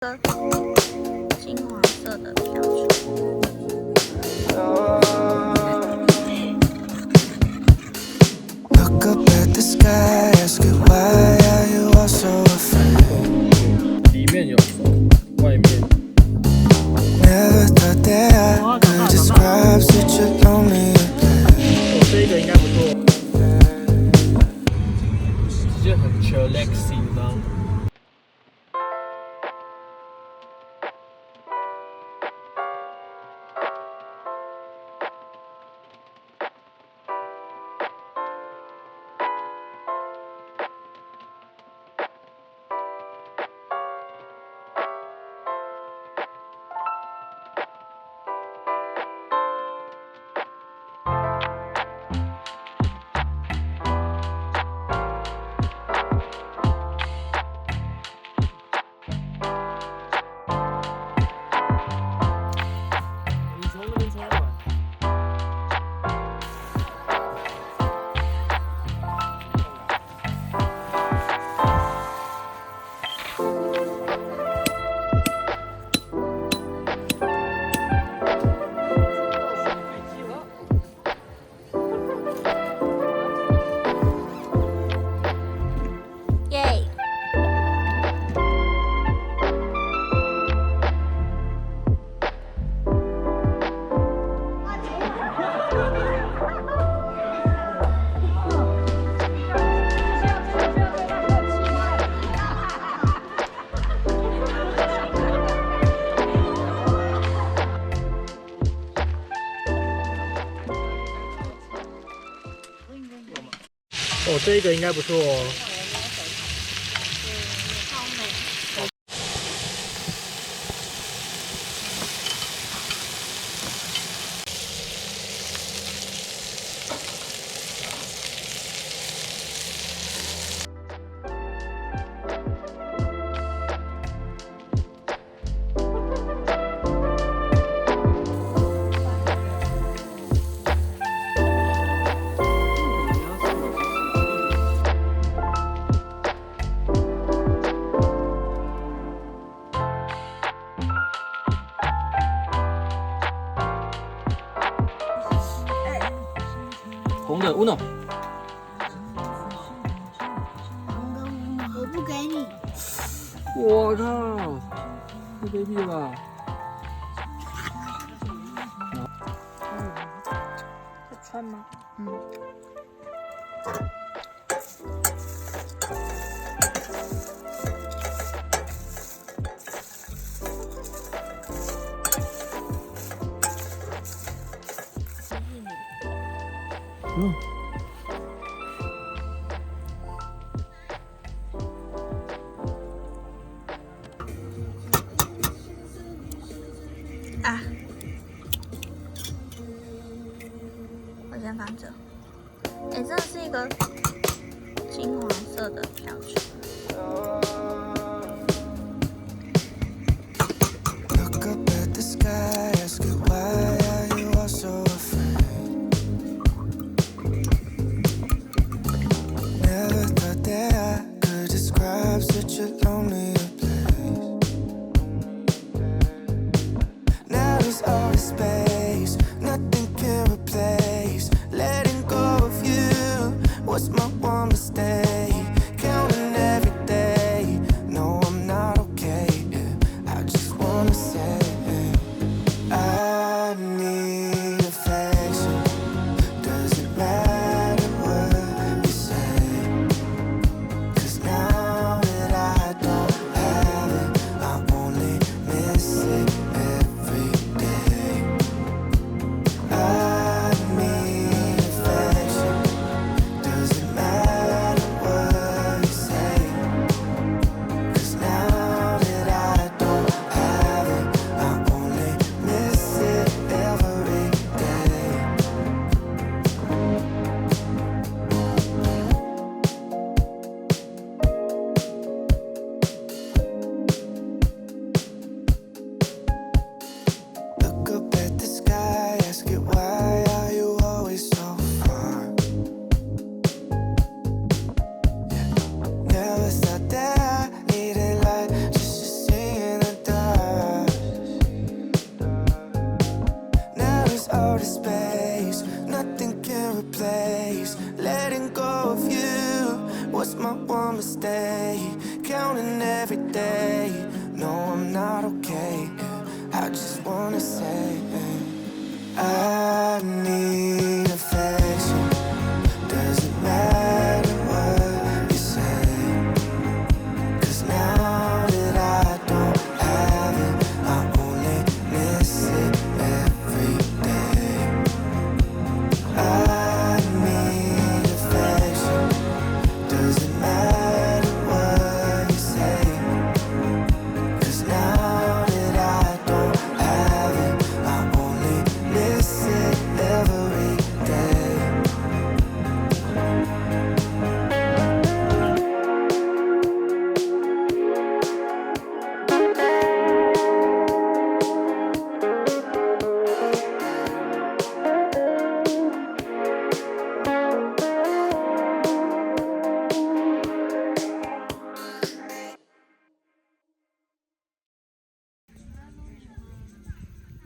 个金黄色的飘球。Look up at the sky, ask it why are you all so afraid? 里面有手，外面。Never thought that I could describe such a lonely place. 这个应该不错，直接很 chillaxing，你知道吗？耶！哦，这个应该不错哦。超美。红的 Uno， 我不给你。我靠，太卑鄙了吧！会穿吗？嗯。啊！我先放这。哎，这是一个金黄色的飘球。Look up at the sky, ask it why are you all so afraid? Never thought that I could describe such a lonely place. Now there's all this space, nothing can replace. Letting go of you was my one mistake. Counting every day, no, I'm not okay. I just wanna say I need affection. Doesn't matter what you say, 'cause now that I don't have it, I only miss it every day. I need affection. Doesn't matter what you say, 'cause now that I don't have it, I day. No, I'm not okay. I just wanna say I need affection. Doesn't matter what you say. 'Cause now that I don't have it, I only miss it every day. I need affection. Doesn't matter what you say. 'Cause now that I don't have it, I only miss it every day.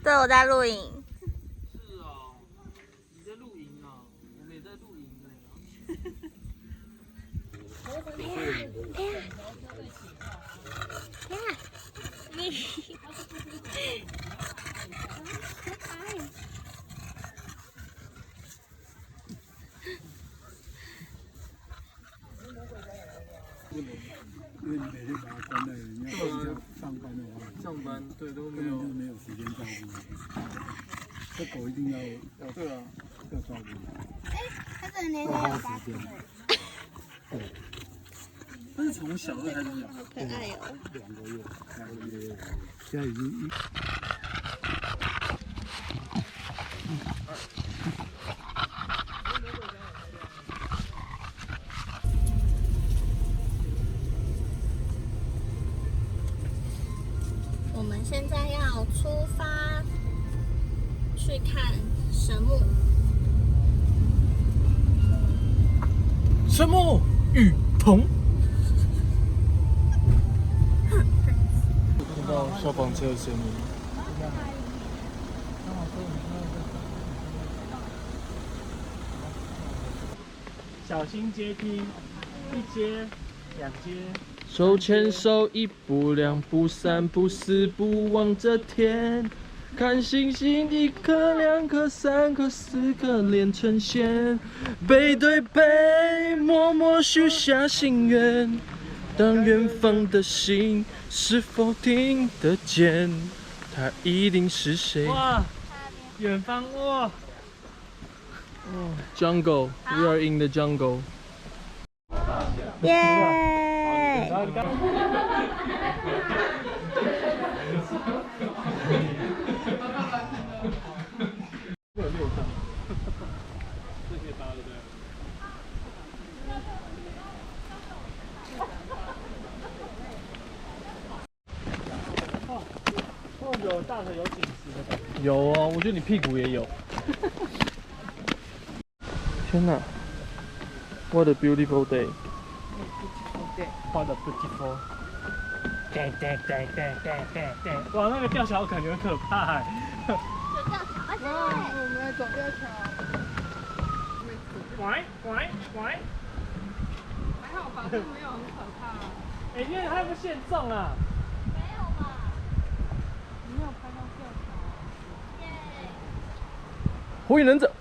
对，我在录影。是啊，你在露营啊，我们也在露营呢。因为你每天把它关在，你要上班的话，上班对都没根本就有。没有时间照顾它。这狗一定要对啊，要照顾，它这个年纪要有花时间。对，它是从小就开始养，可爱哦。2个月，现在已经我们现在要出发去看神木。什么雨桐？听到消防车的声音。小心阶梯，一阶、2阶。手牵手，一步两步三步四步望着天，看星星，1颗2颗3颗4颗连成线，背对背默默许下心愿。当远方的星是否听得见？他一定是谁？哇，远方哇！Jungle, we are in the jungle. 耶！有大腿有紧实的感觉。有哦，我觉得你屁股也有。天哪 ！What a beautiful day! What a beautiful! 哇，那个吊桥感觉很可怕哎。我们来走吊桥。拐。还好吧，这没有很可怕。哎，因为它不限重啊。你没有拍到吊桥。火影忍者。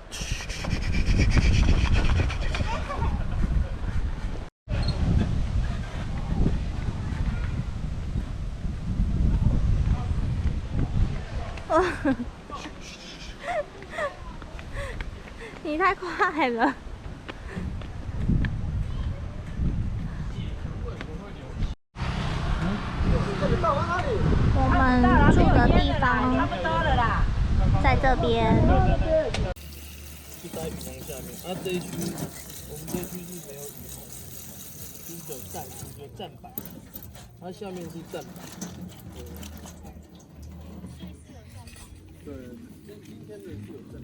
你太快了。我们住的地方在这边。就在雨棚下面。啊，这一区，我们这一区是没有雨棚，就是有站板，它下面是站板。对，今天的是有站板。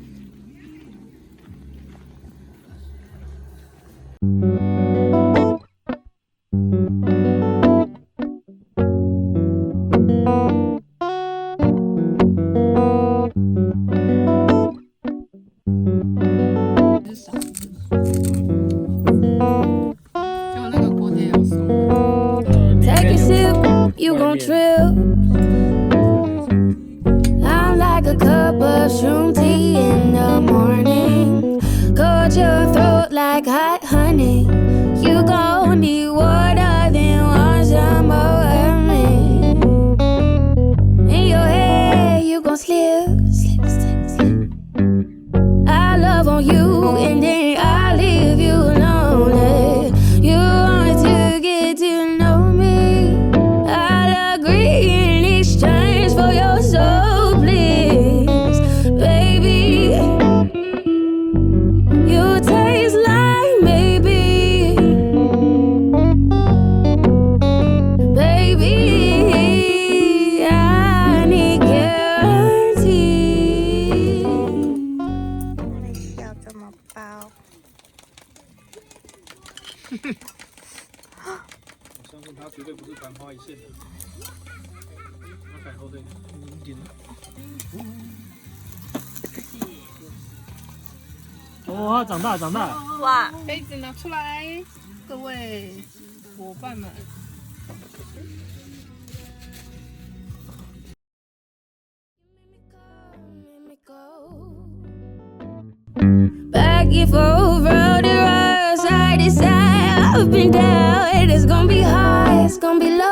I'm like a cup of shroom tea in the morning. Coat your throat like hot honey. You gon' need water, then want some more of me. In your head, you gon' slip. I love on you, and then I leave you lonely. You want to get to know me. I'll agree in exchange for your soul, please, baby. You taste like maybe, baby. I need guarantee. 要怎么包？我相信他绝对不是昙花一现的。他改后这个一点。哇，长大长大！哇，杯子拿出来，各位伙伴们。Back and forth, road to road, side to side, up and down. It's gonna be high, it's gonna be low.